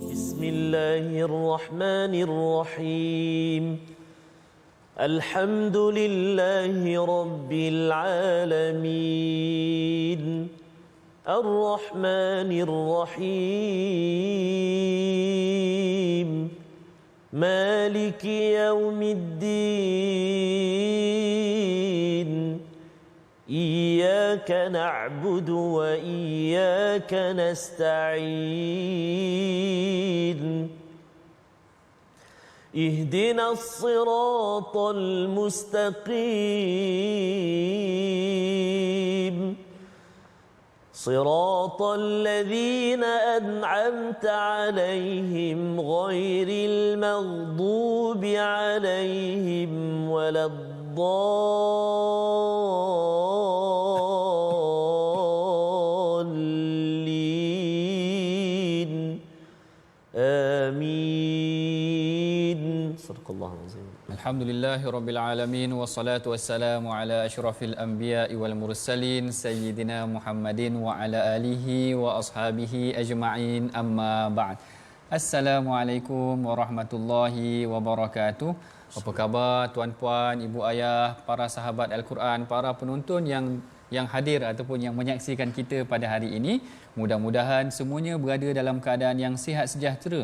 بسم الله الرحمن الرحيم الحمد لله رب العالمين الرحمن الرحيم مالك يوم الدين إياك نعبد وإياك نستعين اهدنا الصراط المستقيم صراط الذين أنعمت عليهم غير المغضوب عليهم ولا الضالين آمين صدق الله العظيم. Alhamdulillahirabbil alamin wassalatu wassalamu ala asyrafil anbiya'i wal mursalin sayyidina Muhammadin wa ala alihi wa ashabihi ajma'in amma ba'd. Assalamualaikum warahmatullahi wabarakatuh. Apa khabar tuan-puan, ibu ayah, para sahabat Al-Quran, para penonton yang hadir ataupun yang menyaksikan kita pada hari ini. Mudah-mudahan semuanya berada dalam keadaan yang sihat sejahtera,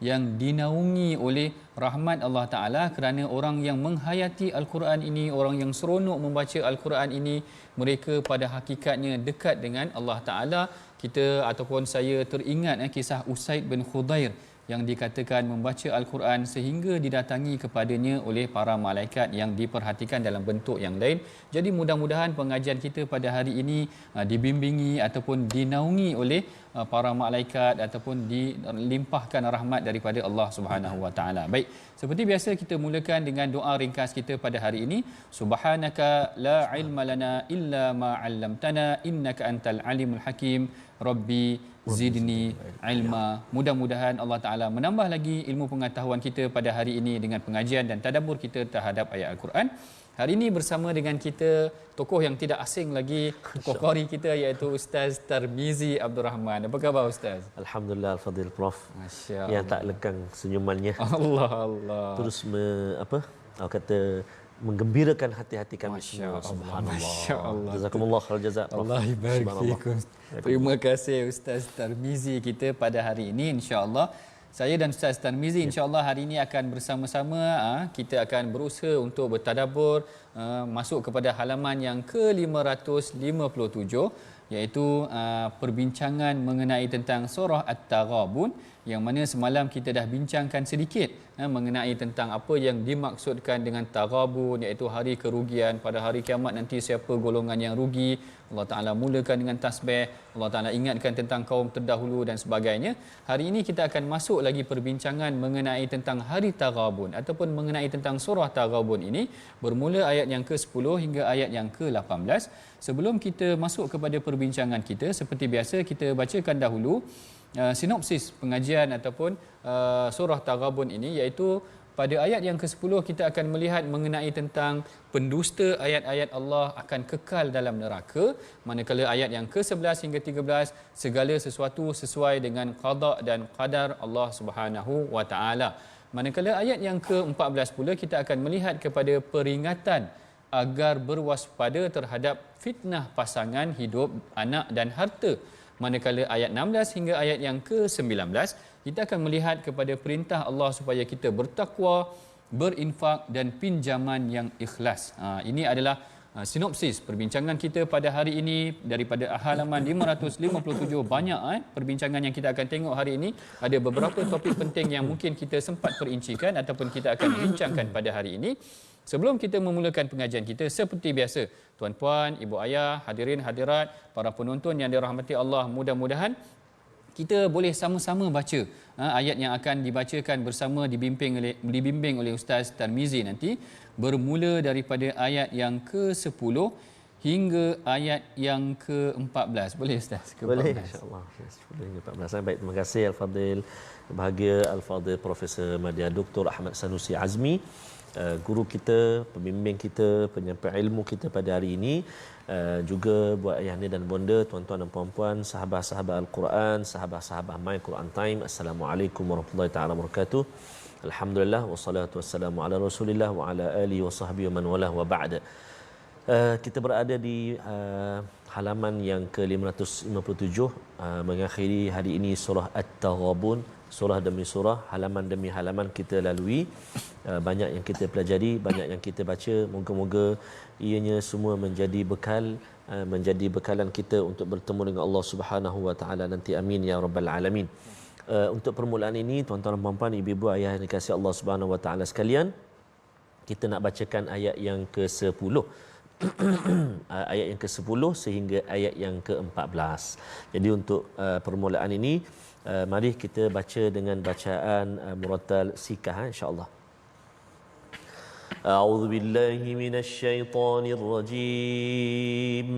yang dinaungi oleh rahmat Allah Ta'ala, kerana orang yang menghayati Al-Quran ini, orang yang seronok membaca Al-Quran ini, mereka pada hakikatnya dekat dengan Allah Ta'ala. Kita ataupun saya teringat kisah Usaid bin Khudair yang dikatakan membaca Al-Quran sehingga didatangi kepadanya oleh para malaikat yang diperhatikan dalam bentuk yang lain. Jadi mudah-mudahan pengajian kita pada hari ini dibimbingi ataupun dinaungi oleh para malaikat ataupun dilimpahkan rahmat daripada Allah Subhanahu Wa Taala. Baik, seperti biasa kita mulakan dengan doa ringkas kita pada hari ini. Subhanaka la ilma lana illa ma 'allamtana innaka antal alimul hakim. Rabbi zidni ilma. Mudah-mudahan Allah Ta'ala menambah lagi ilmu pengetahuan kita pada hari ini dengan pengajian dan tadabbur kita terhadap ayat Al-Quran. Hari ini bersama dengan kita tokoh yang tidak asing lagi, tokoh qari kita, iaitu Ustaz Tarmizi Abdul Rahman. Apa khabar Ustaz? Alhamdulillah Al-Fadhil Prof. Masya-Allah. Yang tak lekang senyumannya. Allah Allah. Terus kata menggembirakan hati-hati kami semua. Subhanallah. Masya-Allah. Jazakumullah khairal jazak. Allah barik fikum. Terima kasih Ustaz Tarmizi kita pada hari ini, insya-Allah. Saya dan Ustaz Tarmizi insya-Allah hari ini akan bersama-sama, kita akan berusaha untuk bertadabbur masuk kepada halaman yang ke-557, iaitu perbincangan mengenai tentang surah At-Taghabun, yang mana semalam kita dah bincangkan sedikit mengenai tentang apa yang dimaksudkan dengan taghabun, iaitu hari kerugian. Pada hari kiamat nanti siapa golongan yang rugi, Allah Ta'ala mulakan dengan tasbih, Allah Ta'ala ingatkan tentang kaum terdahulu dan sebagainya. Hari ini kita akan masuk lagi perbincangan mengenai tentang hari taghabun ataupun mengenai tentang surah Taghabun ini, bermula ayat yang ke-10 hingga ayat yang ke-18. Sebelum kita masuk kepada perbincangan kita, seperti biasa kita bacakan dahulu sinopsis pengajian ataupun surah Taghabun ini, iaitu pada ayat yang ke-10 kita akan melihat mengenai tentang pendusta ayat-ayat Allah akan kekal dalam neraka, manakala ayat yang ke-11 hingga 13 segala sesuatu sesuai dengan qada dan qadar Allah Subhanahu Wa Taala. Manakala ayat yang ke-14 pula kita akan melihat kepada peringatan agar berwaspada terhadap fitnah pasangan hidup, anak dan harta. Manakala ayat 16 hingga ayat yang ke-19 kita akan melihat kepada perintah Allah supaya kita bertakwa, berinfak dan pinjaman yang ikhlas. Ini adalah sinopsis perbincangan kita pada hari ini daripada halaman 557. Banyak perbincangan yang kita akan tengok hari ini. Ada beberapa topik penting yang mungkin kita sempat perincikan ataupun kita akan bincangkan pada hari ini. Sebelum kita memulakan pengajian kita, seperti biasa, tuan-puan, ibu ayah, hadirin hadirat, para penonton yang dirahmati Allah, mudah-mudahan kita boleh sama-sama baca ayat yang akan dibacakan bersama, dibimbing oleh Ustaz Tarmizi nanti, bermula daripada ayat yang ke-10 hingga ayat yang ke-14. Boleh Ustaz? Boleh, insya-Allah. 10 hingga 14. Baik, terima kasih Al-Fadhil. Bahagia Al-Fadhil Profesor Madya Dr. Ahmad Sanusi Azmi. guru kita, pembimbing kita, penyampai ilmu kita pada hari ini, juga buat ayah anda dan bonda, tuan-tuan dan puan-puan, sahabat-sahabat Al-Quran, sahabat-sahabat My Quran Time. Assalamualaikum warahmatullahi taala wabarakatuh. Alhamdulillah wassalatu wassalamu ala Rasulillah wa ala alihi wa sahbihi wa man walah wa ba'da. Kita berada di halaman yang ke-557, mengakhiri hari ini surah At-Taghabun. Surah demi surah, halaman demi halaman kita lalui. Banyak yang kita pelajari, banyak yang kita baca. Moga-moga ianya semua menjadi bekal, menjadi bekalan kita untuk bertemu dengan Allah Subhanahu wa taala nanti. Amin ya rabbal alamin. Untuk permulaan ini, tuan-tuan dan puan-puan, ibu-ibu, ayah yang dikasihi Allah Subhanahu wa taala sekalian, kita nak bacakan ayat yang ke-10. Ayat yang ke-10 sehingga ayat yang ke-14. Jadi untuk permulaan ini, mari kita baca dengan bacaan murattal sikah, insya-Allah. A'udzu billahi minasy syaithanir rajim.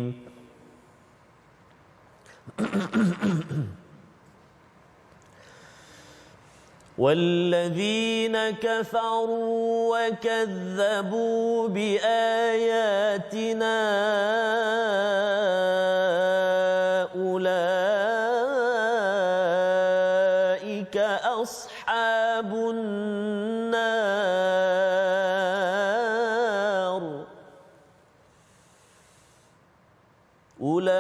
والذين كفروا وكذبوا بآياتنا أولئك أصحاب النار أولئك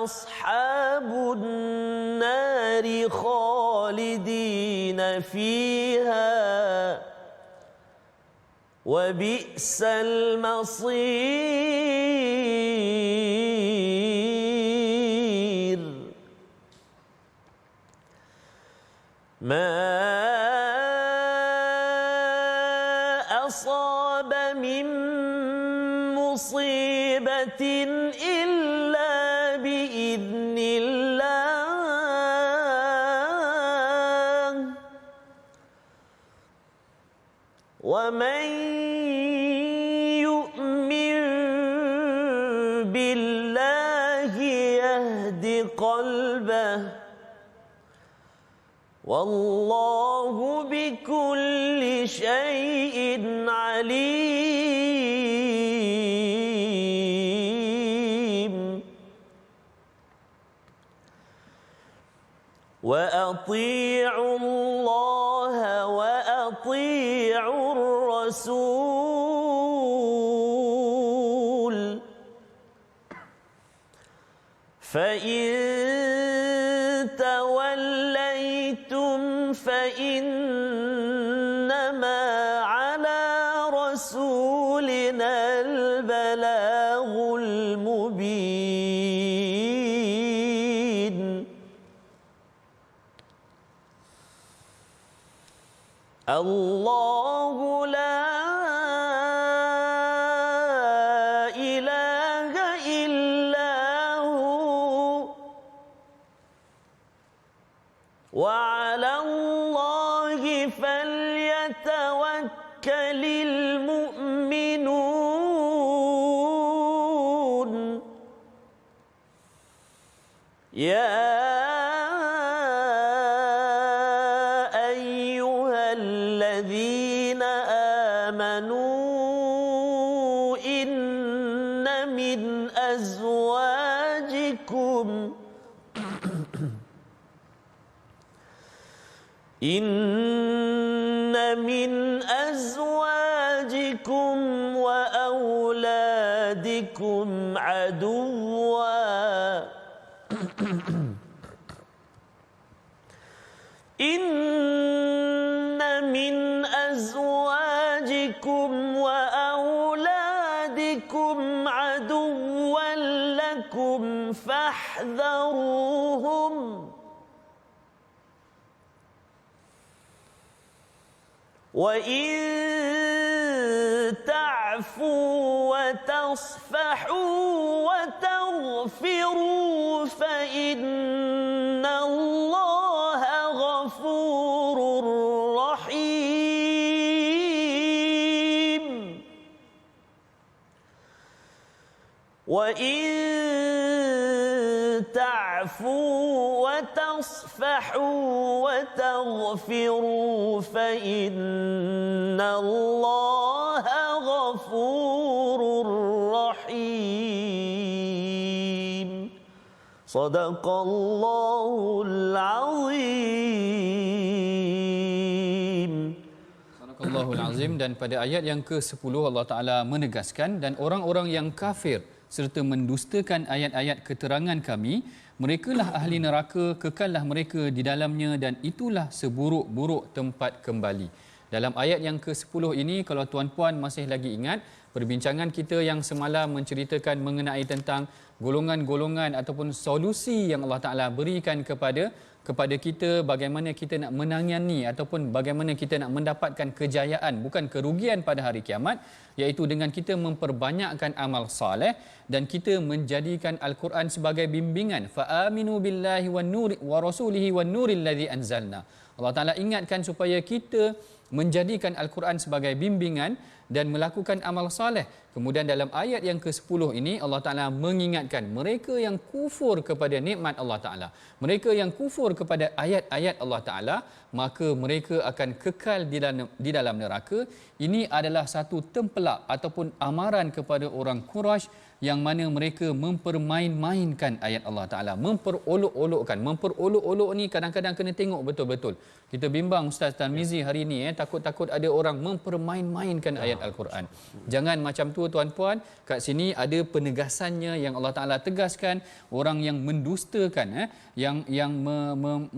أصحاب النار خالدين فيها وبئس المصير ما أصاب من مصيبة إلا بإذن الله ومن يؤمن بالله يهد قلبه والله بكل شيء عليم وأطيعوا الله وأطيعوا الرسول فإن توليتم فإنما على رسولنا البلاغ المبين الله لا إله إلا هو وعلى الله فليتوكل المؤمنون يا أيها الذين آمنوا إن من أزواجكم وأولادكم عدوا إن من أزواجكم وأولادكم عدوا لكم فاحذروهم وإن تعفوا وتصفحوا وتغفروا فإن الله غفور رحيم وإن تعفوا وتصفحوا وتغفروا فإن الله غفور رحيم صدق الله العظيم. Sadaqallahul Azim. Dan pada ayat yang ke-10 Allah Ta'ala menegaskan, dan orang-orang yang kafir serta mendustakan ayat-ayat keterangan kami, merekalah ahli neraka, kekallah mereka di dalamnya dan itulah seburuk-buruk tempat kembali. Dalam ayat yang ke-10 ini, kalau tuan-puan masih lagi ingat, perbincangan kita yang semalam menceritakan mengenai tentang golongan-golongan ataupun solusi yang Allah Ta'ala berikan kepada kita, bagaimana kita nak menangani ataupun bagaimana kita nak mendapatkan kejayaan, bukan kerugian pada hari kiamat, iaitu dengan kita memperbanyakkan amal soleh dan kita menjadikan Al-Quran sebagai bimbingan. Fa aminu billahi wan nuri wa rasulihi wan nuril ladzi anzalna. Allah Ta'ala ingatkan supaya kita menjadikan Al-Quran sebagai bimbingan dan melakukan amal soleh. Kemudian dalam ayat yang ke-10 ini Allah Ta'ala mengingatkan mereka yang kufur kepada nikmat Allah Ta'ala, mereka yang kufur kepada ayat-ayat Allah Ta'ala, maka mereka akan kekal di dalam neraka. Ini adalah satu tempelak ataupun amaran kepada orang Quraisy yang mana mereka mempermain-mainkan ayat Allah Ta'ala, memperolok-olokkan. Memperolok-olok ni kadang-kadang kena tengok betul-betul. Kita bimbang Ustaz Tarmizi hari ni, takut-takut ada orang mempermain-mainkan ayat Al-Quran. Jangan macam tu tuan-puan. Kat sini ada penegasannya yang Allah Ta'ala tegaskan, orang yang mendustakan, yang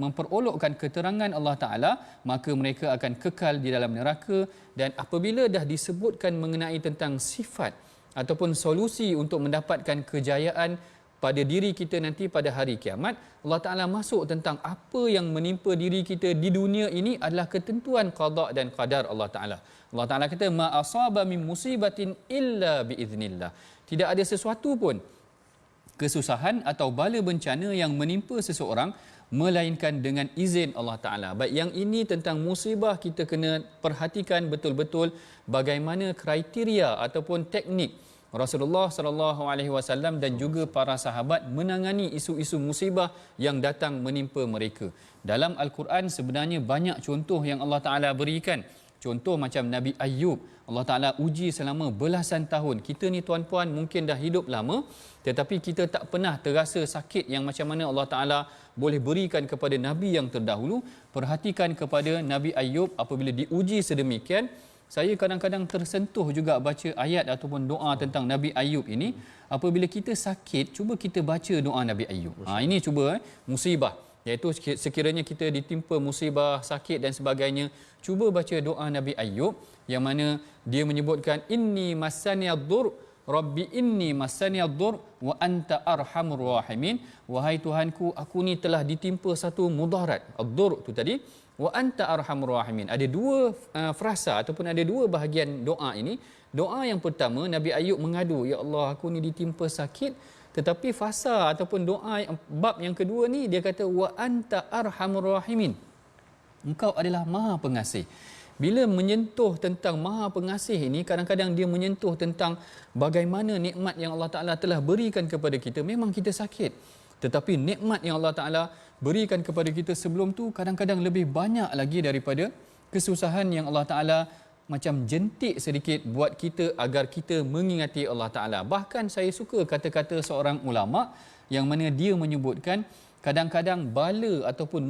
memperolokkan keterangan Allah Ta'ala, maka mereka akan kekal di dalam neraka. Dan apabila dah disebutkan mengenai tentang sifat ataupun solusi untuk mendapatkan kejayaan pada diri kita nanti pada hari kiamat, Allah Ta'ala masuk tentang apa yang menimpa diri kita di dunia ini adalah ketentuan qada dan qadar Allah Ta'ala. Allah Ta'ala kata, ma asaba min musibatin illa biiznillah. Tidak ada sesuatu pun kesusahan atau bala bencana yang menimpa seseorang melainkan dengan izin Allah Ta'ala. Baik, yang ini tentang musibah, kita kena perhatikan betul-betul bagaimana kriteria ataupun teknik Rasulullah SAW dan juga para sahabat menangani isu-isu musibah yang datang menimpa mereka. Dalam Al-Quran sebenarnya banyak contoh yang Allah Ta'ala berikan. Contoh macam Nabi Ayyub, Allah Ta'ala uji selama belasan tahun. Kita ni tuan-puan mungkin dah hidup lama, tetapi kita tak pernah terasa sakit yang macam mana Allah Ta'ala boleh berikan kepada Nabi yang terdahulu. Perhatikan kepada Nabi Ayyub apabila diuji sedemikian. Saya kadang-kadang tersentuh juga baca ayat ataupun doa tentang Nabi Ayyub ini. Apabila kita sakit, cuba kita baca doa Nabi Ayyub. Ini cuba musibah, iaitu sekiranya kita ditimpa musibah, sakit dan sebagainya, cuba baca doa Nabi Ayyub yang mana dia menyebutkan inni masaniyad-dur Rabbi inni masaniyad-dur wa anta arhamur rahimin. Wahai Tuhanku, aku ni telah ditimpa satu mudarat. Ad-dur tu tadi, wa anta arhamur rahimin. Ada dua frasa ataupun ada dua bahagian doa ini. Doa yang pertama, Nabi Ayyub mengadu, ya Allah, aku ni ditimpa sakit. Tetapi fasa ataupun doa bab yang kedua ni dia kata wa anta arhamur rahimin. Engkau adalah Maha Pengasih. Bila menyentuh tentang Maha Pengasih ini, kadang-kadang dia menyentuh tentang bagaimana nikmat yang Allah Ta'ala telah berikan kepada kita. Memang kita sakit, tetapi nikmat yang Allah Ta'ala berikan kepada kita sebelum tu kadang-kadang lebih banyak lagi daripada kesusahan yang Allah Ta'ala macam jentik sedikit buat kita agar kita mengingati Allah Ta'ala. Bahkan saya suka kata-kata seorang ulama yang mana dia menyebutkan kadang-kadang bala ataupun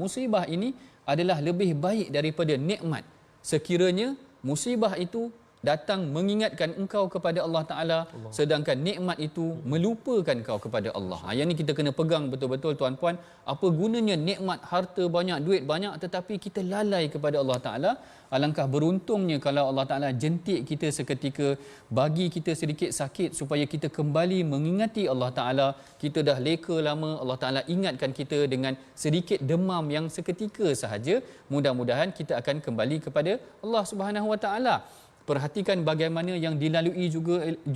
musibah ini adalah lebih baik daripada nikmat. Sekiranya musibah itu datang mengingatkan engkau kepada Allah Ta'ala, sedangkan nikmat itu melupakan kau kepada Allah. Yang ini kita kena pegang betul-betul tuan-puan. Apa gunanya nikmat harta banyak, duit banyak, tetapi kita lalai kepada Allah Ta'ala. Alangkah beruntungnya kalau Allah Ta'ala jentik kita seketika, bagi kita sedikit sakit supaya kita kembali mengingati Allah Ta'ala. Kita dah leka lama, Allah Ta'ala ingatkan kita dengan sedikit demam yang seketika sahaja. Mudah-mudahan kita akan kembali kepada Allah Subhanahu Wa Ta'ala. Perhatikan bagaimana yang dilalui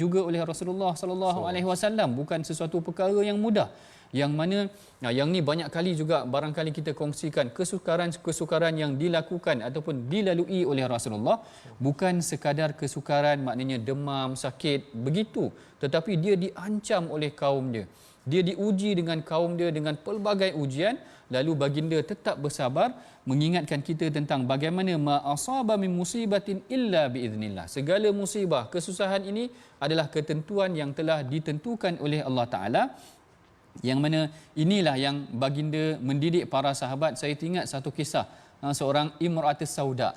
juga oleh Rasulullah sallallahu alaihi wasallam, bukan sesuatu perkara yang mudah. yang mana yang ni banyak kali juga barangkali kita kongsikan, kesukaran-kesukaran yang dilakukan ataupun dilalui oleh Rasulullah bukan sekadar kesukaran maknanya demam, sakit begitu, tetapi dia diancam oleh kaum dia. Dia diuji dengan kaum dia dengan pelbagai ujian, lalu baginda tetap bersabar mengingatkan kita tentang bagaimana ma asaba min musibatin illa biiznillah. Segala musibah, kesusahan ini adalah ketentuan yang telah ditentukan oleh Allah Taala. Yang mana inilah yang baginda mendidik para sahabat. Saya ingat satu kisah seorang Imra'atus Sauda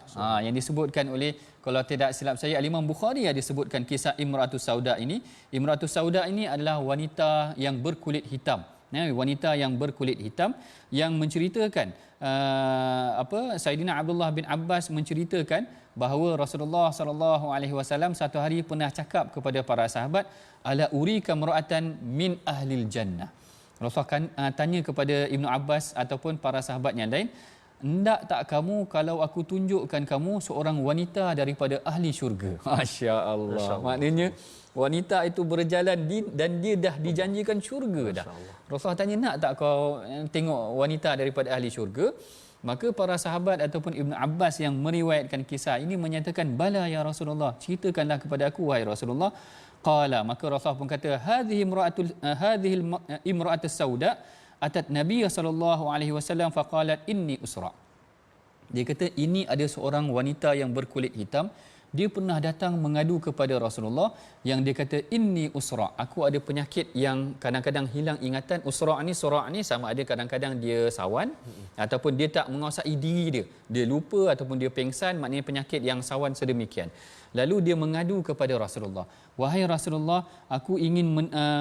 yang disebutkan oleh, kalau tidak silap saya, Al-Imam Bukhari ada sebutkan kisah Imra'atus Sauda ini. Imra'atus Sauda ini adalah wanita yang berkulit hitam. Wanita yang berkulit hitam yang menceritakan Saidina Abdullah bin Abbas menceritakan bahawa Rasulullah SAW satu hari pernah cakap kepada para sahabat, ala urika mar'atan min ahlil jannah. Rasulullah tanya kepada Ibnu Abbas ataupun para sahabat yang lain, hendak tak kamu kalau aku tunjukkan kamu seorang wanita daripada ahli syurga? Masya Allah. Maknanya wanita itu berjalan dan dia dah dijanjikan syurga dah. Rasulullah tanya, nak tak kau tengok wanita daripada ahli syurga? Maka para sahabat ataupun Ibnu Abbas yang meriwayatkan kisah ini menyatakan, bala ya Rasulullah, ceritakanlah kepada aku wahai Rasulullah. Qala, maka Rasulullah pun kata, hadhihi imra'atus sauda atat Nabi sallallahu alaihi wasallam faqalat inni usra. Dia kata ini ada seorang wanita yang berkulit hitam, dia pernah datang mengadu kepada Rasulullah yang dia kata inni usra, aku ada penyakit yang kadang-kadang hilang ingatan. Usra ni sama ada kadang-kadang dia sawan ataupun dia tak menguasai diri dia lupa ataupun dia pengsan, maknanya penyakit yang sawan sedemikian. Lalu dia mengadu kepada Rasulullah, wahai Rasulullah, aku ingin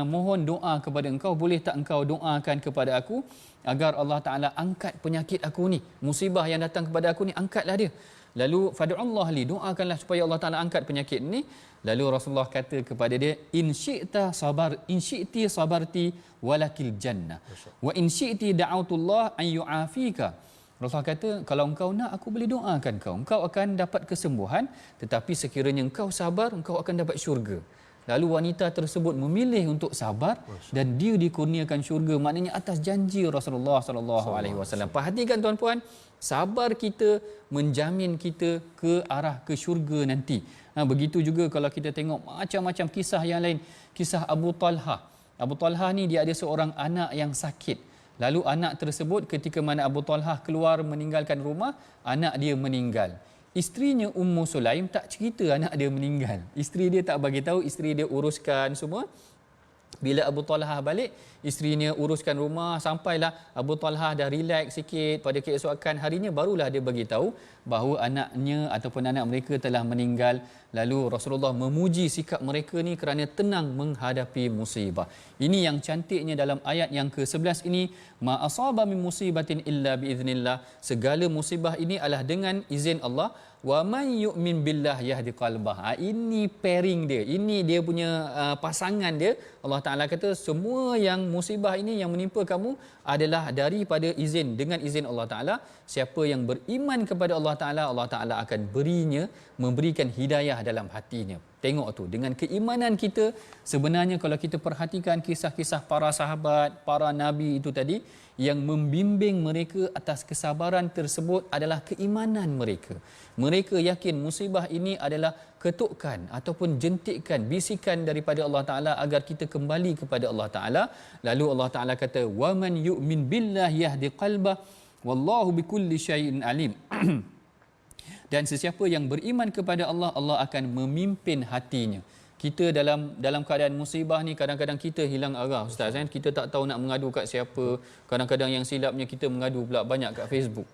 mohon doa kepada engkau, boleh tak engkau doakan kepada aku agar Allah Ta'ala angkat penyakit aku ni, musibah yang datang kepada aku ni, angkatlah dia. Lalu fad'ullah li, doakanlah supaya Allah Ta'ala angkat penyakit ni. Lalu Rasulullah kata kepada dia, in syi'ti sabarti walakil jannah wa in syi'ti da'autullah an yu'afika. Rasulullah kata, kalau engkau nak, aku boleh doakan engkau akan dapat kesembuhan, tetapi sekiranya engkau sabar, engkau akan dapat syurga. Lalu wanita tersebut memilih untuk sabar dan dia dikurniakan syurga, maknanya atas janji Rasulullah sallallahu alaihi wasallam. Perhatikan tuan-puan, sabar kita menjamin kita ke arah ke syurga nanti. Begitu juga kalau kita tengok macam-macam kisah yang lain. Kisah Abu Talha. Abu Talha ni dia ada seorang anak yang sakit. Lalu anak tersebut ketika mana Abu Talha keluar meninggalkan rumah, anak dia meninggal. Isterinya Ummu Sulaim tak cerita anak dia meninggal. Isteri dia tak bagi tahu, isteri dia uruskan semua. Bila Abu Talha balik, isterinya uruskan rumah, sampailah Abu Talha dah relax sikit, pada keesokan harinya barulah dia bagi tahu bahawa anaknya ataupun anak mereka telah meninggal. Lalu Rasulullah memuji sikap mereka ni kerana tenang menghadapi musibah. Ini yang cantiknya dalam ayat yang ke-11 ini, ma asaba min musibatin illa biiznillah. Segala musibah ini adalah dengan izin Allah. Wa man yu'min billah yahdi qalbah. Ini pairing dia, ini dia punya pasangan dia. Allah Taala kata semua yang musibah ini yang menimpa kamu adalah daripada izin, dengan izin Allah Taala. Siapa yang beriman kepada Allah Taala, Allah Taala akan memberikan hidayah dalam hatinya. Tengok tu, dengan keimanan kita, sebenarnya kalau kita perhatikan kisah-kisah para sahabat, para nabi itu tadi, yang membimbing mereka atas kesabaran tersebut adalah keimanan mereka. Mereka yakin musibah ini adalah ketukan ataupun jentikan, bisikan daripada Allah Ta'ala agar kita kembali kepada Allah Ta'ala. Lalu Allah Ta'ala kata, وَمَنْ يُؤْمِنْ بِاللَّهِ يَهْدِ قَلْبَهُ وَاللَّهُ بِكُلِّ شَيْءٍ عَلِيمٌ. Dan sesiapa yang beriman kepada Allah, Allah akan memimpin hatinya. Kita dalam keadaan musibah ni kadang-kadang kita hilang arah, ustaz kan? Kita tak tahu nak mengadu kat siapa. Kadang-kadang yang silapnya kita mengadu pula banyak kat Facebook.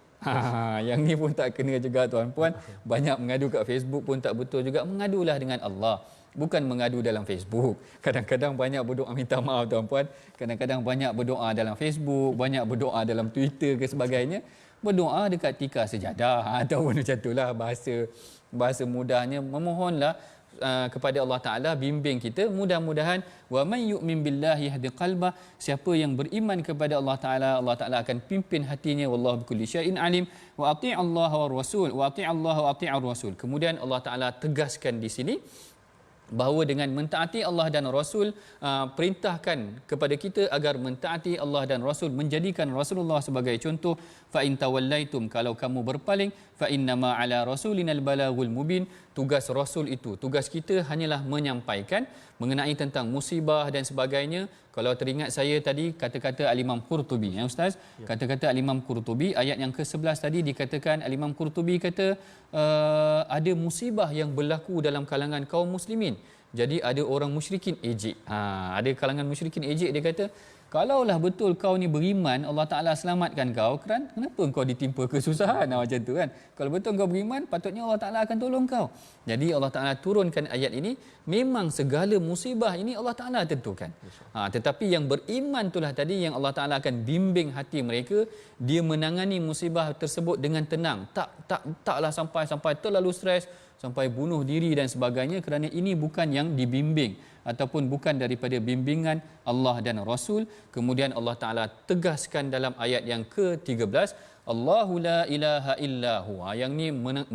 Yang ni pun tak kena juga tuan-puan. Banyak mengadu kat Facebook pun tak betul juga. Mengadulah dengan Allah, bukan mengadu dalam Facebook. Kadang-kadang banyak berdoa, minta maaf tuan-puan, kadang-kadang banyak berdoa dalam Facebook, banyak berdoa dalam Twitter ke sebagainya. Berdoa dekat tikar sejadah ataupun macam itulah bahasa mudahnya. Memohonlah kepada Allah Ta'ala bimbing kita. Mudah-mudahan wa man yu'min billahi yahdi qalbah. Siapa yang beriman kepada Allah Ta'ala, Allah Ta'ala akan pimpin hatinya. Wallahu bikulli syai'in alim. Wa ati'allaha wa rasul wa ati'allaha wa ati'ar rasul. Kemudian Allah Ta'ala tegaskan di sini bahawa dengan mentaati Allah dan Rasul, perintahkan kepada kita agar mentaati Allah dan Rasul, menjadikan Rasulullah sebagai contoh. Fa in tawallaitum, kalau kamu berpaling, fa innama ala rasulinal balagul mubin, tugas Rasul itu, tugas kita hanyalah menyampaikan mengenai tentang musibah dan sebagainya. Kalau teringat saya tadi kata-kata Al-Imam Qurtubi, ya Ustaz, kata-kata Al-Imam Qurtubi ayat yang ke-11 tadi dikatakan, Al-Imam Qurtubi kata ada musibah yang berlaku dalam kalangan kaum muslimin. Jadi ada orang musyrikin ejek. Ada kalangan musyrikin ejek, dia kata, kalaulah betul kau ni beriman, Allah Ta'ala selamatkan kau, kenapa kau ditimpa kesusahan macam tu kan? Kalau betul kau beriman, patutnya Allah Ta'ala akan tolong kau. Jadi Allah Ta'ala turunkan ayat ini, memang segala musibah ini Allah Ta'ala tentukan. Tetapi yang beriman itulah tadi yang Allah Ta'ala akan bimbing hati mereka, dia menangani musibah tersebut dengan tenang. Taklah sampai terlalu stres, sampai bunuh diri dan sebagainya, kerana ini bukan yang dibimbing ataupun bukan daripada bimbingan Allah dan Rasul. Kemudian Allah Ta'ala tegaskan dalam ayat yang ke-13, Allahu la ilaha illahu. Yang ni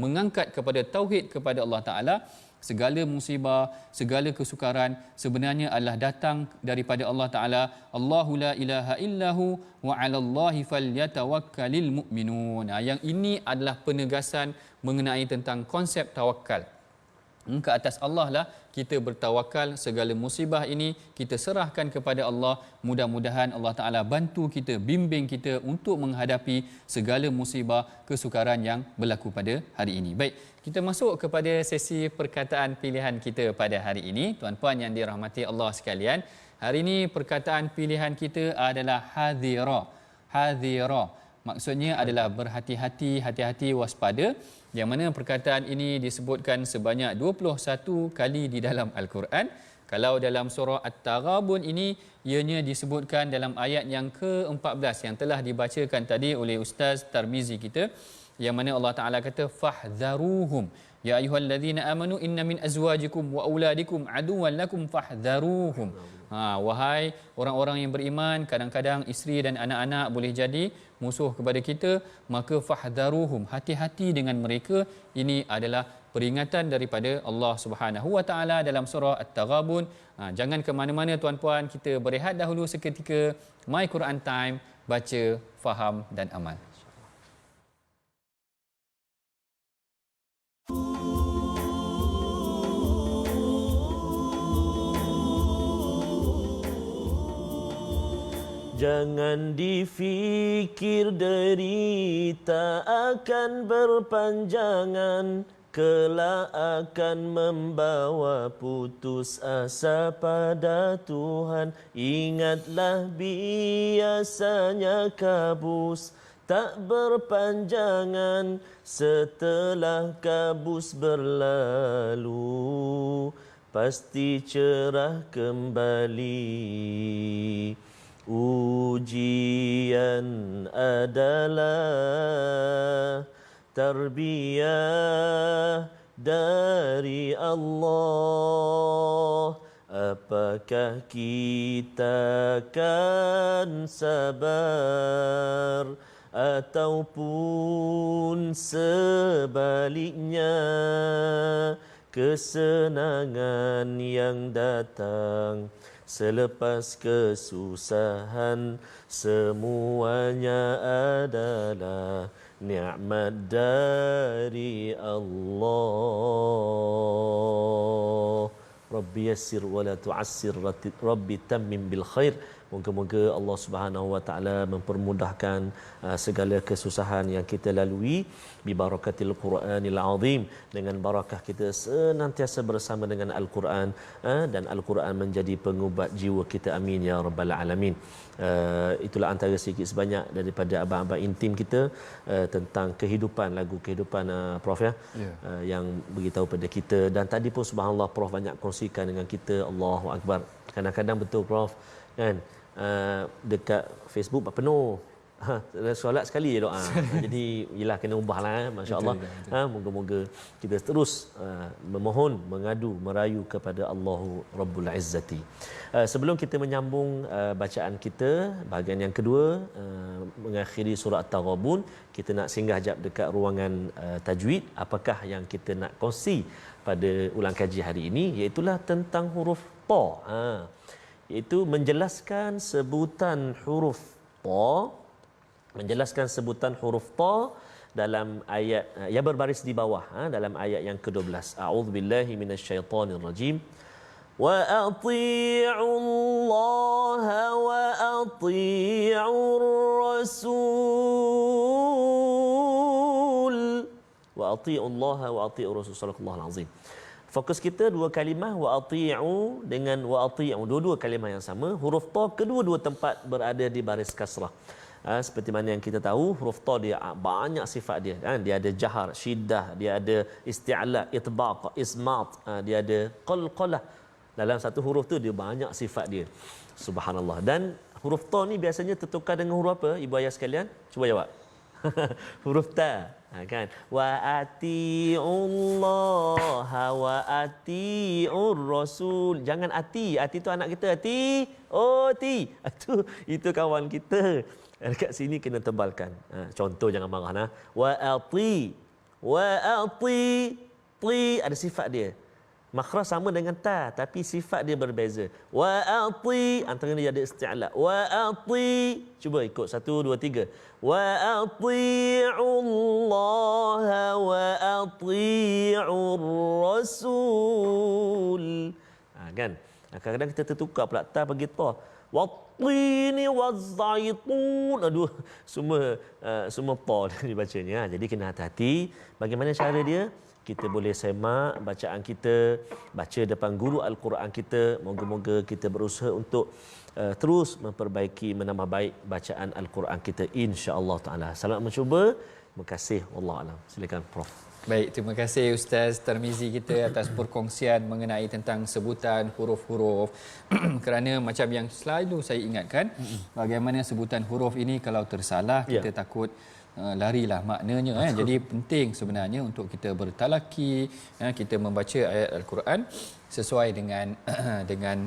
mengangkat kepada tauhid kepada Allah Ta'ala. Segala musibah, segala kesukaran sebenarnya adalah datang daripada Allah Ta'ala. Allahu la ilaha illahu wa 'alallahi falyatawakkalul mu'minun. Yang ini adalah penegasan mengenai tentang konsep tawakal. Ke atas Allah lah kita bertawakal, segala musibah ini kita serahkan kepada Allah. Mudah-mudahan Allah Ta'ala bantu kita, bimbing kita untuk menghadapi segala musibah kesukaran yang berlaku pada hari ini. Baik, kita masuk kepada sesi perkataan pilihan kita pada hari ini. Tuan-puan yang dirahmati Allah sekalian, hari ini perkataan pilihan kita adalah hadhira. Hadhira maksudnya adalah berhati-hati, hati-hati, waspada. Yang mana perkataan ini disebutkan sebanyak 21 kali di dalam Al-Quran. Kalau dalam surah At-Taghabun ini, ianya disebutkan dalam ayat yang ke-14 yang telah dibacakan tadi oleh Ustaz Tarmizi kita, yang mana Allah Ta'ala kata, fahdharuhum ya ayyuhallazina amanu inna min azwajikum wa auladikum aduwwan lakum fahdharuhum. Wahai orang-orang yang beriman, kadang-kadang isteri dan anak-anak boleh jadi musuh kepada kita, maka fahdharuhum, hati-hati dengan mereka. Ini adalah peringatan daripada Allah Subhanahu Wa Taala dalam surah At-Taghabun. Jangan ke mana-mana tuan-puan, kita berehat dahulu seketika. My Quran Time, baca, faham dan amal. Jangan difikir derita akan berpanjangan, kelak akan membawa putus asa pada Tuhan. Ingatlah biasanya kabus tak berpanjangan, setelah kabus berlalu pasti cerah kembali. Ujian adalah tarbiyah dari Allah. Apakah kita akan sabar ataupun sebaliknya? Kesenangan yang datang selepas kesusahan, semuanya adalah nikmat dari Allah. Rabbi yassir wa la tu'assir, Rabbi tammim bil khair. Moga-moga Allah Subhanahu Wa Taala mempermudahkan segala kesusahan yang kita lalui bi barakatil Quranil Azim, dengan barakah kita senantiasa bersama dengan Al-Quran, dan Al-Quran menjadi pengubat jiwa kita. Amin ya rabbal alamin. Itulah antara sikit sebanyak daripada abang-abang intim kita tentang kehidupan, lagu kehidupan Prof ya, yang beritahu pada kita. Dan tadi pun subhanallah Prof banyak kongsikan dengan kita. Allahu akbar. Kadang-kadang betul Prof kan, dekat Facebook penuh, solat sekali je doa. Jadi ialah kena ubahlah, masya-Allah. Moga-moga kita terus memohon, mengadu, merayu kepada Allahu Rabbul Izzati. Sebelum kita menyambung bacaan kita bahagian yang kedua, mengakhiri surah At-Taghabun, kita nak singgah jap dekat ruangan tajwid. Apakah yang kita nak kongsi pada ulang kaji hari ini, iaitulah tentang huruf ta. Iaitu menjelaskan sebutan huruf ta, menjelaskan sebutan huruf ta dalam ayat yang berbaris di bawah, dalam ayat yang ke-12. A'udzubillahi minasyaitonirrajim. Wa atii'ullaha wa atii'ur rasul. Wa atii'ullaha wa atii'ur rasul. Sadaqallahul azim. Fokus kita dua kalimah wa ati'u dengan wa ati'u, dua-dua kalimah yang sama. Huruf ta kedua-dua tempat berada di baris kasrah. Seperti mana yang kita tahu, huruf ta dia banyak sifat dia. Dia ada jahar, syiddah, dia ada isti'la, itbaq, ismat, dia ada qalqalah. Dalam satu huruf tu dia banyak sifat dia. Subhanallah. Dan huruf ta ni biasanya tertukar dengan huruf apa, ibu ayah sekalian? Cuba jawab. Huruf ta, kan? Wa ati'ullaha wa ati'ur rasul. Jangan ati tu anak kita, ati. Oh, ti. Itu kawan kita. Dekat sini kena tebalkan. Contoh, jangan marah nah. Wa ati. Ti ada sifat dia. Makhraj sama dengan ta, tapi sifat dia berbeza. Wa ati, antara dia ada isti'la. Wa ati. Cuba ikut 1 2 3. Wa ati'ullaha wa ati'ur rasul. Kan? Kadang-kadang kita tertukar pula ta bagi ta. Wattini wazzaitun. Aduh, semua ta dibacanya. Jadi kena hati-hati. Bagaimana cara dia? Kita boleh semak bacaan kita, baca depan guru Al-Quran kita. Moga-moga kita berusaha untuk terus memperbaiki, menambah baik bacaan Al-Quran kita, insya-Allah taala. Selamat mencuba. Terima kasih. Wallahu alam. Silakan Prof. Baik, terima kasih Ustaz Tarmizi kita atas perkongsian mengenai tentang sebutan huruf-huruf. Kerana macam yang selalu saya ingatkan, bagaimana sebutan huruf ini kalau tersalah kita takut larilah maknanya. Jadi penting sebenarnya untuk kita bertalaki, kita membaca ayat Al-Quran sesuai dengan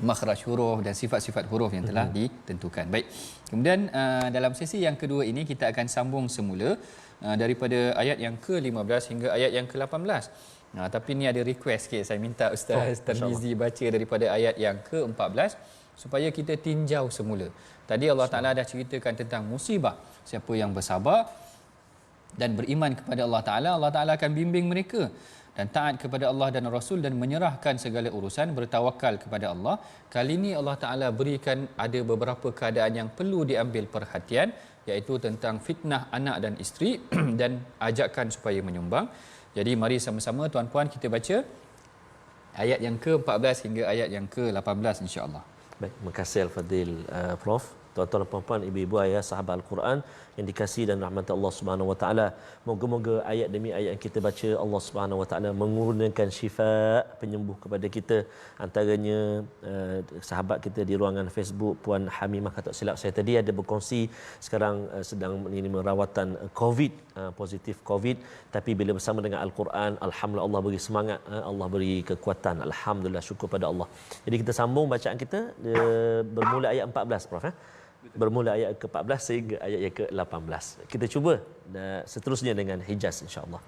makhraj huruf dan sifat-sifat huruf yang telah ditentukan. Baik. Kemudian dalam sesi yang kedua ini kita akan sambung semula daripada ayat yang ke-15 hingga ayat yang ke-18. Tapi ni ada request sikit, saya minta Ustaz Tarmizi baca daripada ayat yang ke-14 supaya kita tinjau semula. Tadi Allah Ta'ala dah ceritakan tentang musibah. Siapa yang bersabar dan beriman kepada Allah Ta'ala, Allah Ta'ala akan bimbing mereka. Dan taat kepada Allah dan Rasul dan menyerahkan segala urusan, bertawakal kepada Allah. Kali ini Allah Ta'ala berikan ada beberapa keadaan yang perlu diambil perhatian, iaitu tentang fitnah anak dan isteri dan ajakan supaya menyumbang. Jadi mari sama-sama tuan-puan kita baca ayat yang ke-14 hingga ayat yang ke-18 insya-Allah. Baik, terima kasih Al-Fadil Prof. Tuan-tuan dan puan-puan, ibu-ibu ayah sahabat Al-Quran yang dikasihi dan rahmat Allah Subhanahu Wa Taala. Moga-moga ayat demi ayat yang kita baca Allah Subhanahu Wa Taala mengurniakan syifa, penyembuh kepada kita. Antaranya sahabat kita di ruangan Facebook Puan Hamimah, kata silap saya tadi, ada berkongsi sekarang sedang menerima rawatan COVID, positif COVID, tapi bila bersama dengan Al-Quran, alhamdulillah Allah beri semangat, Allah beri kekuatan. Alhamdulillah, syukur pada Allah. Jadi kita sambung bacaan kita bermula ayat 14 Prof. Bermula ayat ke-14 sehingga ayat yang ke-18. Kita cuba seterusnya dengan Hijaz insya-Allah.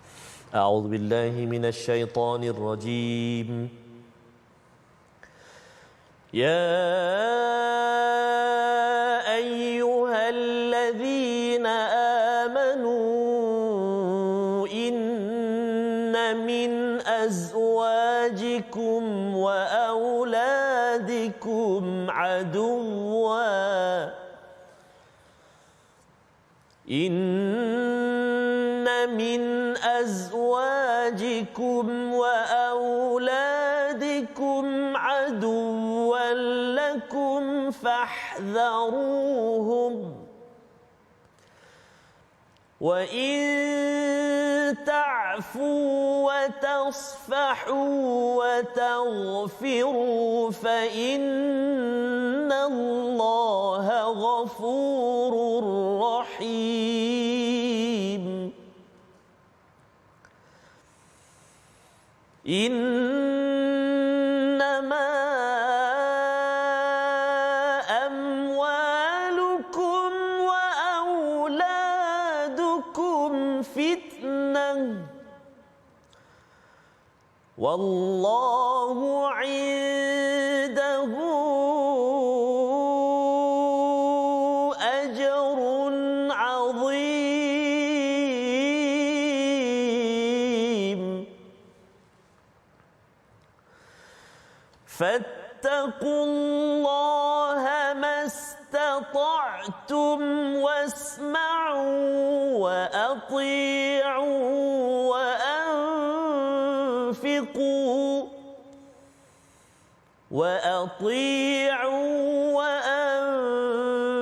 A'udzubillahi minasyaitonirrajim. Ya ayyuhalladzina amanu inna min azwajikum wa auladikum aduwwa إن من أزواجكم وأولادكم عدوا لكم فاحذروهم وإن تعفوا وتصفحوا وتغفروا فإن الله غفور رحيم إنما أموالكم وأولادكم فتنة wallahu 'indahu ajrun 'azim. Fattaqullaha mastata'tum wasma'u wa ati'u wa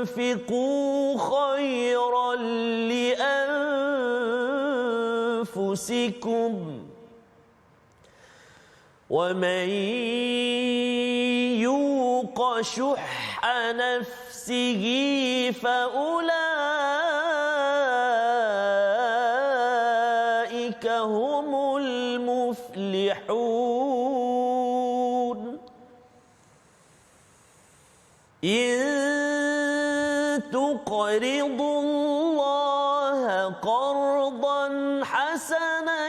وأنفقوا خيرا لأنفسكم ومن يوق شح نفسه فأولئك هم المفلحون. إن تقرضوا الله قرضا حسنا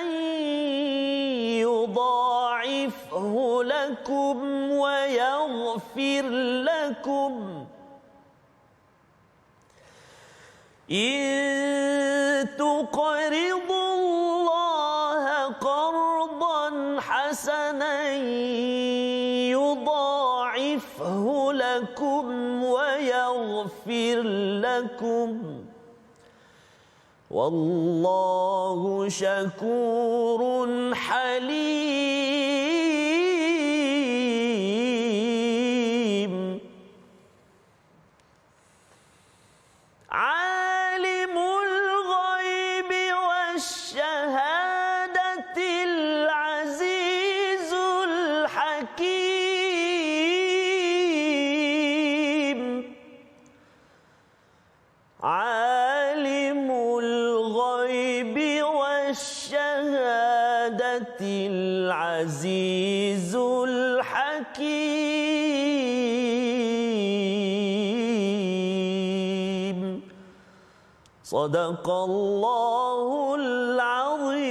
يضاعفه لكم ويغفر لكم. إن تقرضوا الله قرضا حسنا يضاعفه لكم ويغفر لكم والله شكور حليم. عالم الغيب والشهادة العزيز الحكيم. عالم الغيب والشهادة العزيز الحكيم. صدق الله العظيم.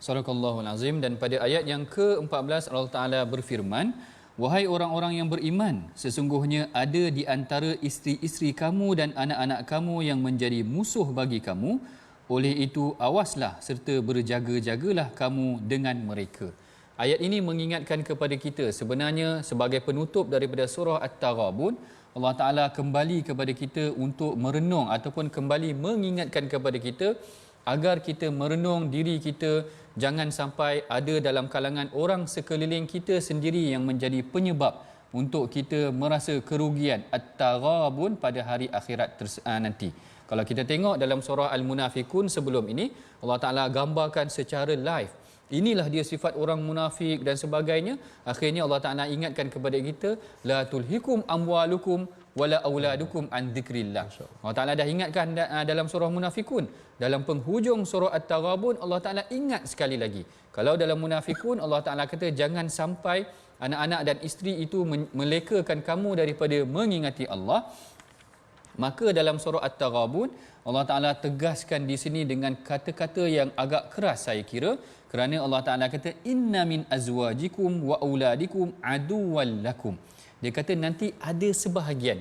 Sadaqallahul Azim. Dan pada ayat yang ke-14 Allah Ta'ala berfirman, wahai orang-orang yang beriman, sesungguhnya ada di antara isteri-isteri kamu dan anak-anak kamu yang menjadi musuh bagi kamu. Oleh itu, awaslah serta berjaga-jagalah kamu dengan mereka. Ayat ini mengingatkan kepada kita, sebenarnya sebagai penutup daripada surah At-Taghabun, Allah Ta'ala kembali kepada kita untuk merenung ataupun kembali mengingatkan kepada kita agar kita merenung diri kita, jangan sampai ada dalam kalangan orang sekeliling kita sendiri yang menjadi penyebab untuk kita merasa kerugian At-Taghabun pada hari akhirat nanti. Kalau kita tengok dalam surah Al-Munafikun sebelum ini, Allah Ta'ala gambarkan secara live. Inilah dia sifat orang munafik dan sebagainya. Akhirnya Allah Ta'ala ingatkan kepada kita, la tulhikum amwalukum wala auladukum an dzikrillah. Allah Ta'ala dah ingatkan dalam surah Munafikun. Dalam penghujung surah At-Taghabun, Allah Ta'ala ingat sekali lagi. Kalau dalam Munafikun, Allah Ta'ala kata jangan sampai anak-anak dan isteri itu melekakan kamu daripada mengingati Allah. Maka dalam surah At-Taghabun, Allah Ta'ala tegaskan di sini dengan kata-kata yang agak keras saya kira, kerana Allah Ta'ala kata inna min azwajikum wa auladikum aduwwal lakum. Dia kata nanti ada sebahagian.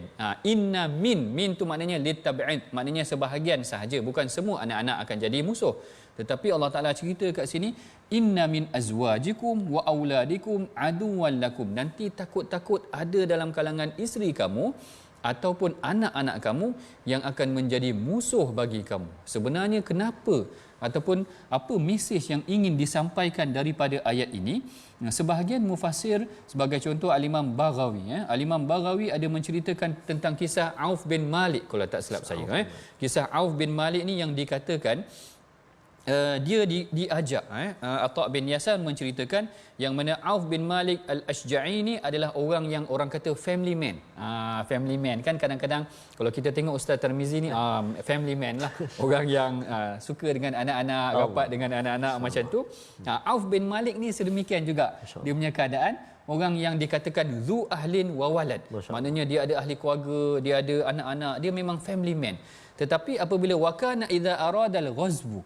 Inna min tu maknanya litab'id, maknanya sebahagian sahaja, bukan semua anak-anak akan jadi musuh. Tetapi Allah Ta'ala cerita kat sini inna min azwajikum wa auladikum aduwwal lakum. Nanti takut-takut ada dalam kalangan isteri kamu ataupun anak-anak kamu yang akan menjadi musuh bagi kamu. Sebenarnya kenapa ataupun apa mesej yang ingin disampaikan daripada ayat ini? Sebahagian mufassir, sebagai contoh Al-Imam Baghawi, Al-Imam Baghawi ada menceritakan tentang kisah Auf bin Malik, kalau tak silap saya. Kisah Auf bin Malik ni yang dikatakan dia diajak Atha bin Yasar menceritakan yang mana Auf bin Malik Al-Ashja'i ni adalah orang yang orang kata family man. Family man kan kadang-kadang kalau kita tengok Ustaz Tarmizi ni family man lah. Orang yang suka dengan anak-anak, rapat dengan anak-anak macam tu. Auf bin Malik ni sedemikian juga dia punya keadaan. orang yang dikatakan zu ahlin wa walad. Maknanya dia ada ahli keluarga, dia ada anak-anak, dia memang family man. Tetapi apabila wakana idza aradal ghazwu,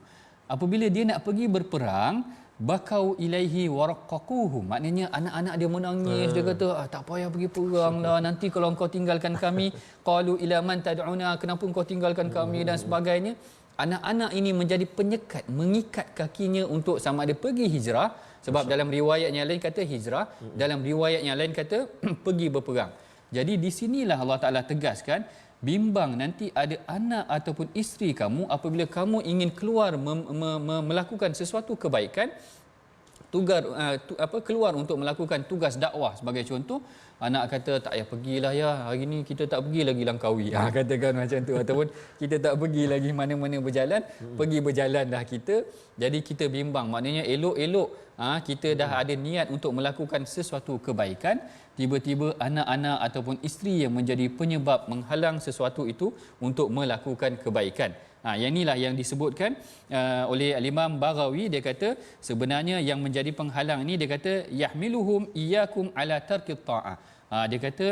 apabila dia nak pergi berperang, bakau ilaihi waraqaquhu, maknanya anak-anak dia menangis. Dia kata, tak payah pergi perang lah, nanti kalau engkau tinggalkan kami, qalu ila man tad'una, kenapa engkau tinggalkan kami dan sebagainya. Anak-anak ini menjadi penyekat, mengikat kakinya untuk sama ada pergi hijrah, sebab dalam riwayat yang lain kata hijrah, dalam riwayat yang lain kata pergi berperang. Jadi di sinilah Allah Taala tegaskan, bimbang nanti ada anak ataupun isteri kamu apabila kamu ingin keluar melakukan sesuatu kebaikan, keluar untuk melakukan tugas dakwah. Sebagai contoh, anak kata tak payah pergilah ya, hari ni kita tak pergi lagi Langkawi, katakan macam tu, ataupun kita tak pergi lagi mana-mana berjalan, pergi berjalanlah kita. Jadi kita bimbang, maknanya elok-elok kita dah ada niat untuk melakukan sesuatu kebaikan, tiba-tiba anak-anak ataupun isteri yang menjadi penyebab menghalang sesuatu itu untuk melakukan kebaikan. Yang inilah yang disebutkan oleh Al-Imam Baghawi. Dia kata sebenarnya yang menjadi penghalang ini, dia kata yahmiluhum iyyakum ala tarkit ta'ah. Dia kata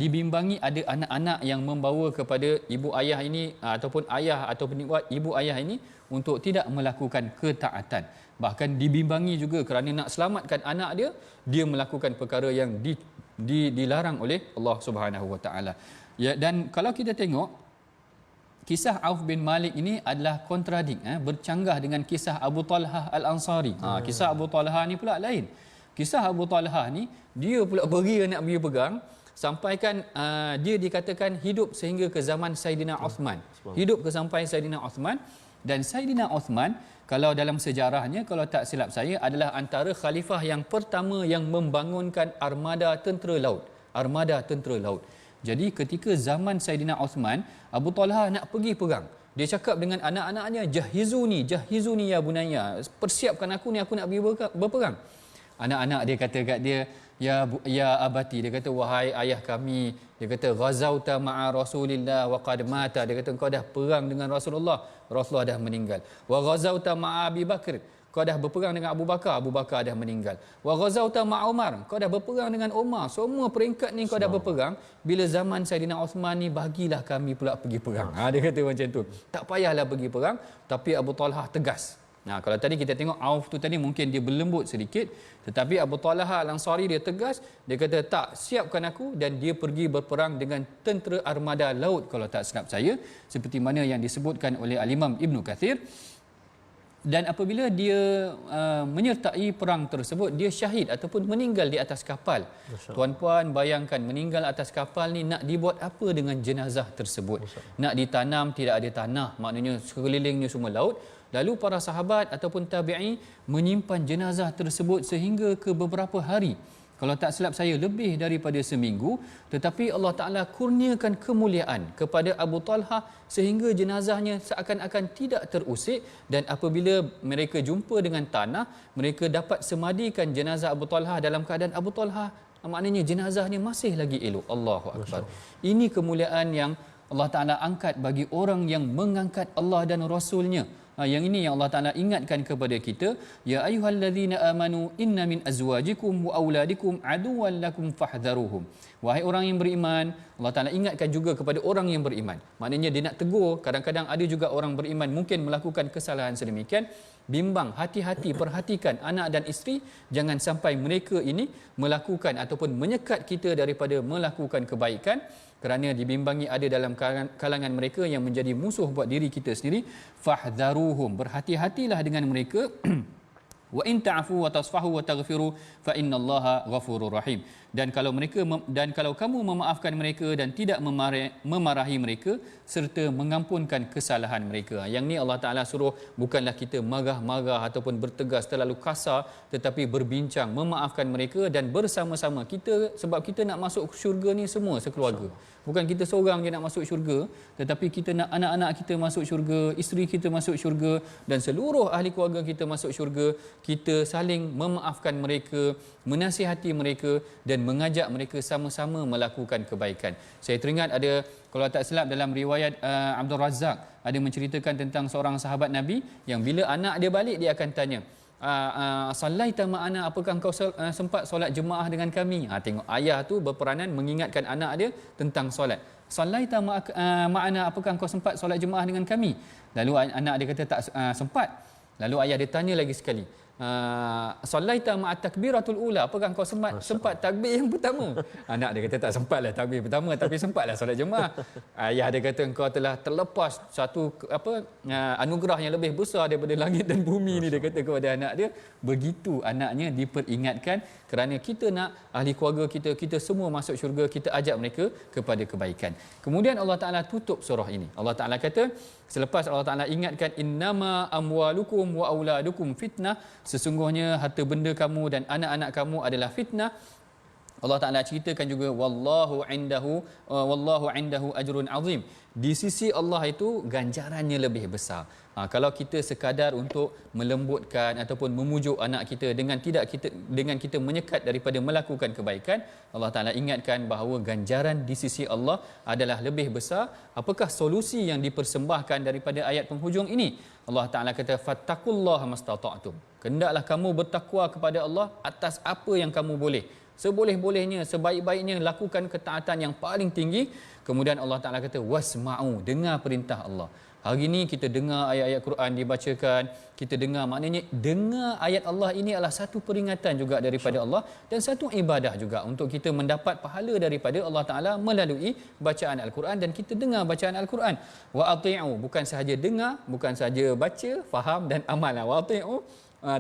dibimbangi ada anak-anak yang membawa kepada ibu ayah ini ataupun ayah ataupun ibu ayah ini untuk tidak melakukan ketaatan. Bahkan dibimbangi juga kerana nak selamatkan anak dia melakukan perkara yang dilarang oleh Allah Subhanahu Wa Taala. Ya, dan kalau kita tengok kisah Auf bin Malik ini adalah kontradik, bercanggah dengan kisah Abu Talhah Al-Ansari. Kisah Abu Talhah ni pula lain. Kisah Abu Talhah ni dia pula beri nak pergi pegang, sampaikan dia dikatakan hidup sehingga ke zaman Saidina Uthman. Hidup ke sampai Saidina Uthman, dan Saidina Uthman kalau dalam sejarahnya, kalau tak silap saya, adalah antara khalifah yang pertama yang membangunkan armada tentera laut. Armada tentera laut. Jadi ketika zaman Saidina Uthman, Abu Talhah nak pergi perang. Dia cakap dengan anak-anaknya, jahizuni ya bunayya, persiapkan aku ni, aku nak pergi berperang. Anak-anak dia kata kat dia, ya abati, dia kata wahai ayah kami, dia kata ghazauta ma'a Rasulillah wa qad mata, dia kata engkau dah perang dengan Rasulullah dah meninggal. Wa ghazauta ma'a Abi Bakr, kau dah berperang dengan Abu Bakar dah meninggal. Wa ghazauta ma'a Umar, kau dah berperang dengan Umar. Semua peringkat ni kau dah berperang. Bila zaman Saidina Uthman ni, bagilah kami pula pergi perang. Dia kata macam tu. Tak payahlah pergi perang, tapi Abu Talhah tegas. Kalau tadi kita tengok Auf tu tadi mungkin dia berlembut sedikit, tetapi Abu Talhah Al-Ansari dia tegas. Dia kata tak, siapkan aku, dan dia pergi berperang dengan tentera armada laut kalau tak silap saya, seperti mana yang disebutkan oleh Al-Imam Ibn Kathir. Dan apabila dia menyertai perang tersebut, dia syahid ataupun meninggal di atas kapal. Tuan-puan bayangkan, meninggal atas kapal ni nak dibuat apa dengan jenazah tersebut? Nak ditanam, tidak ada tanah, maknanya sekelilingnya semua laut. Lalu para sahabat ataupun tabi'i menyimpan jenazah tersebut sehingga ke beberapa hari. Kalau tak silap saya, lebih daripada seminggu. Tetapi Allah Ta'ala kurniakan kemuliaan kepada Abu Talhah sehingga jenazahnya seakan-akan tidak terusik. Dan apabila mereka jumpa dengan tanah, mereka dapat semadikan jenazah Abu Talhah dalam keadaan Abu Talhah, maknanya jenazahnya masih lagi elok. Allahu Akbar. Ini kemuliaan yang Allah Ta'ala angkat bagi orang yang mengangkat Allah dan Rasulnya. Yang ini yang Allah Ta'ala ingatkan kepada kita, ya ayyuhallazina amanu inna min azwajikum wa auladikum aduwwan lakum fahdharuhum. Wahai orang yang beriman, Allah Ta'ala ingatkan juga kepada orang yang beriman. Maknanya dia nak tegur, kadang-kadang ada juga orang beriman mungkin melakukan kesalahan sedemikian. Bimbang, hati-hati, perhatikan anak dan isteri, jangan sampai mereka ini melakukan ataupun menyekat kita daripada melakukan kebaikan, kerana dibimbangi ada dalam kalangan mereka yang menjadi musuh buat diri kita sendiri. Fahdharuhum, berhati-hatilah dengan mereka. Wa in ta'fu wa tasfahu wa taghfiru fa innallaha ghafurur rahim. Dan kalau kamu memaafkan mereka dan tidak memarahi mereka serta mengampunkan kesalahan mereka. Yang ni Allah Ta'ala suruh bukanlah kita marah-marah ataupun bertegas terlalu kasar, tetapi berbincang, memaafkan mereka dan bersama-sama kita, sebab kita nak masuk syurga ni semua sekeluarga. Bukan kita seorang je nak masuk syurga, tetapi kita nak anak-anak kita masuk syurga, isteri kita masuk syurga, dan seluruh ahli keluarga kita masuk syurga. Kita saling memaafkan mereka, menasihati mereka dan mengajak mereka sama-sama melakukan kebaikan. Saya teringat ada, kalau tak silap dalam riwayat Abdul Razak, ada menceritakan tentang seorang sahabat Nabi yang bila anak dia balik, dia akan tanya, sallaita ma'ana, apakah engkau sempat solat jemaah dengan kami? Tengok ayah tu berperanan mengingatkan anak dia tentang solat. Sallaita ma'ana, apakah engkau sempat solat jemaah dengan kami? Lalu anak dia kata tak sempat. Lalu ayah dia tanya lagi sekali, sallaita ma'at takbiratul ula, apakah engkau sempat takbir yang pertama? Anak dia kata tak sempatlah takbir pertama, tapi sempatlah solat jemaah. Ayah dia kata engkau telah terlepas satu anugerah yang lebih besar daripada langit dan bumi ni, dia kata kepada anak dia. Begitu anaknya diperingatkan, kerana kita nak ahli keluarga kita semua masuk syurga, kita ajak mereka kepada kebaikan. Kemudian Allah Taala tutup surah ini. Allah Taala kata, selepas Allah Taala ingatkan, innama amwalukum wa auladukum fitnah, sesungguhnya harta benda kamu dan anak-anak kamu adalah fitnah. Allah Taala ceritakan juga, wallahu indahu ajrun azim. Di sisi Allah itu ganjarannya lebih besar. Kalau kita sekadar untuk melembutkan ataupun memujuk anak kita dengan kita menyekat daripada melakukan kebaikan, Allah Taala ingatkan bahawa ganjaran di sisi Allah adalah lebih besar. Apakah solusi yang dipersembahkan daripada ayat penghujung ini? Allah Taala kata, fattaqullaha mastata'tum. Hendaklah kamu bertakwa kepada Allah atas apa yang kamu boleh. Seboleh-bolehnya, sebaik-baiknya lakukan ketaatan yang paling tinggi. Kemudian Allah Taala kata, wasma'u, dengar perintah Allah. Hari ini kita dengar ayat-ayat Quran dibacakan, kita dengar, maknanya dengar ayat Allah ini adalah satu peringatan juga daripada Allah dan satu ibadah juga untuk kita mendapat pahala daripada Allah Taala melalui bacaan Al-Quran. Dan kita dengar bacaan Al-Quran, wa ati'u, bukan sahaja dengar, bukan sahaja baca, faham dan amal. Wa ati'u,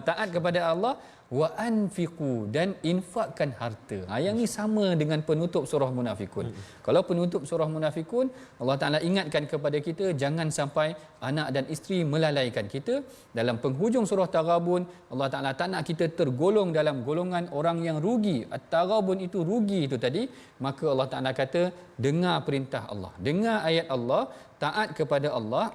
taat kepada Allah, wa anfiqu, dan infakkan harta. Yang ni sama dengan penutup surah Munafikun. Kalau penutup surah Munafikun, Allah Taala ingatkan kepada kita jangan sampai anak dan isteri melalaikan kita. Dalam penghujung surah Taghabun, Allah Taala tak nak kita tergolong dalam golongan orang yang rugi. At-Taghabun itu rugi itu tadi. Maka Allah Taala kata, dengar perintah Allah, dengar ayat Allah, taat kepada Allah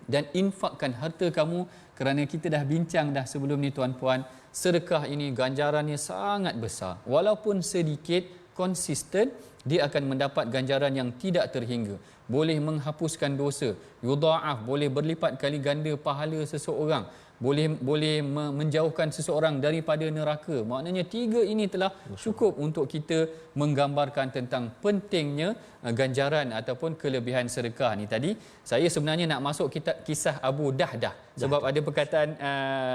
dan infakkan harta kamu. Kerana kita dah bincang dah sebelum ni tuan-puan, sedekah ini ganjarannya sangat besar. Walaupun sedikit, konsisten, dia akan mendapat ganjaran yang tidak terhingga. Boleh menghapuskan dosa, yudha'af, boleh berlipat kali ganda pahala seseorang, boleh menjauhkan seseorang daripada neraka. Maknanya tiga ini telah cukup untuk kita menggambarkan tentang pentingnya ganjaran ataupun kelebihan sedekah ni. Tadi saya sebenarnya nak masuk kisah Abu Dahdah sebab ada perkataan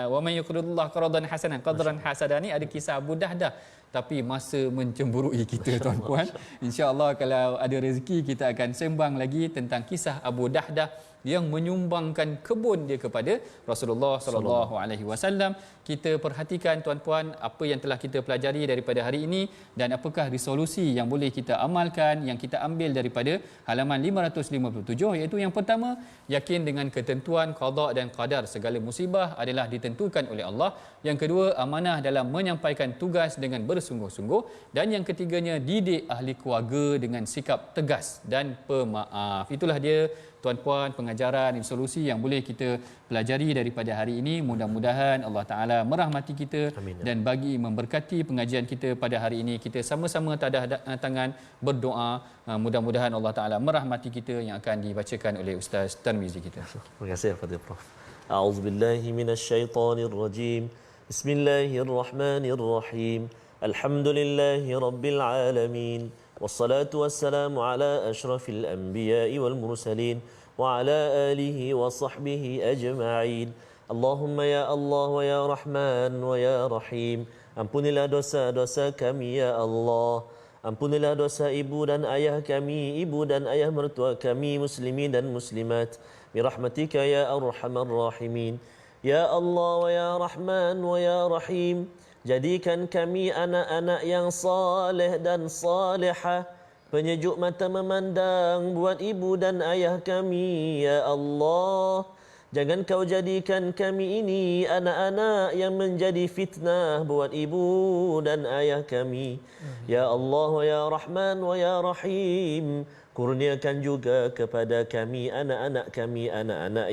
wa may yuqridullah qaradan hasanan qadran hasadan, ni ada kisah Abu Dahdah. Tapi masa mencemburui kita tuan-puan. InsyaAllah kalau ada rezeki kita akan sembang lagi tentang kisah Abu Dahdah yang menyumbangkan kebun dia kepada Rasulullah sallallahu alaihi wasallam. Kita perhatikan tuan-puan apa yang telah kita pelajari daripada hari ini dan apakah resolusi yang boleh kita amalkan, yang kita ambil daripada halaman 557, iaitu yang pertama, yakin dengan ketentuan qada dan qadar, segala musibah adalah ditentukan oleh Allah. Yang kedua, amanah dalam menyampaikan tugas dengan bersungguh-sungguh, dan yang ketiganya, didik ahli keluarga dengan sikap tegas dan pemaaf. Itulah dia tuan-puan pengajaran solusi yang boleh kita pelajari daripada hari ini. Mudah-mudahan Allah Taala merahmati kita. Amin. Dan bagi memberkati pengajian kita pada hari ini, kita sama-sama tadah tangan berdoa, mudah-mudahan Allah Taala merahmati kita yang akan dibacakan oleh Ustaz Tarmizi kita. Terima kasih kepada Prof. A'udzubillahi minasyaitonirrajim. Bismillahirrahmanirrahim. Alhamdulillahi rabbil alamin. Wassalatu wassalamu ala ashrafil anbiya'i wal mursalin wa ala alihi wa sahbihi ajma'in. Allahumma ya Allah wa ya Rahman wa ya Rahim. Ampunilah dosa-dosa kami ya Allah. Ampunilah dosa ibu dan ayah kami, ibu dan ayah mertua kami, muslimin dan muslimat. Birahmatika ya arhamar rahimin. Ya Allah wa ya Rahman wa ya Rahim. Jadikan kami anak-anak yang saleh dan salihah, penyejuk mata memandang buat ibu dan ayah kami ya Allah. Jangan kau jadikan kami ini anak-anak yang menjadi fitnah buat ibu dan ayah kami. Ya Allah wa ya Rahman wa ya Rahim. Kurniakan juga kepada kami anak-anak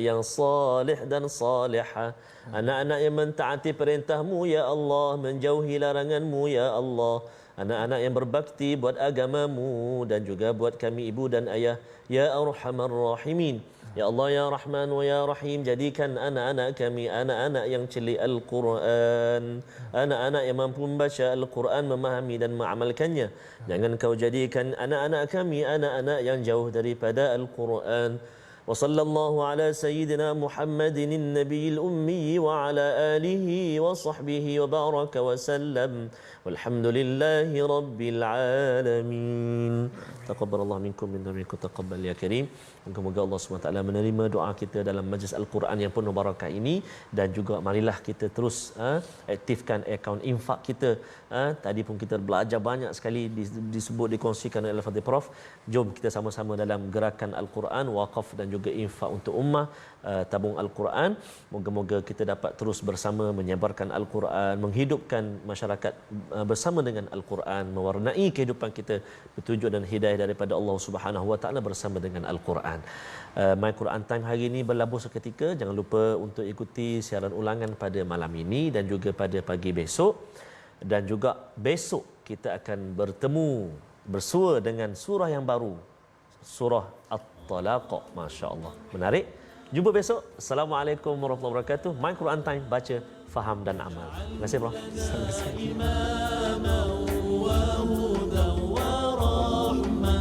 yang salih dan salihah, anak-anak yang mentaati perintah-Mu ya Allah, menjauhi larangan-Mu ya Allah, anak-anak yang berbakti buat agama-Mu dan juga buat kami ibu dan ayah ya Arhamar Rahimin. Ya Allah ya Rahman wa ya Rahim, jadikan anak-anak kami anak-anak yang celik Al-Quran, anak-anak yang mampu membaca Al-Quran, memahami dan mengamalkannya. Jangan kau jadikan anak-anak kami anak-anak yang jauh daripada Al-Quran. Wa sallallahu ala sayyidina Muhammadin an-nabiyil ummi wa ala alihi wa sahbihi wa baraka wa sallam. Walhamdulillahi rabbil alamin. Taqabbalallahu minkum minna minkum taqabbal ya karim. Moga-moga Allah SWT menerima doa kita dalam majlis Al-Quran yang penuh barakah ini, dan juga marilah kita terus aktifkan akaun infak kita. Tadi pun kita belajar banyak sekali disebut, dikongsikan oleh Al-Fatih Prof. Jom kita sama-sama dalam gerakan Al-Quran, wakaf dan juga infak untuk ummah, tabung Al-Quran. Moga-moga kita dapat terus bersama menyebarkan Al-Quran, menghidupkan masyarakat bersama dengan Al-Quran, mewarnai kehidupan kita petunjuk dan hidayah daripada Allah Subhanahu Wa Taala bersama dengan Al-Quran. My Quran Time hari ini berlabuh seketika. Jangan lupa untuk ikuti siaran ulangan pada malam ini dan juga pada pagi besok. Dan juga besok kita akan bertemu bersua dengan surah yang baru, surah At-Talaq. Masya-Allah. Menarik. Jumpa besok. Assalamualaikum warahmatullahi wabarakatuh. My Quran Time, baca, faham dan amal. Terima kasih, Prof.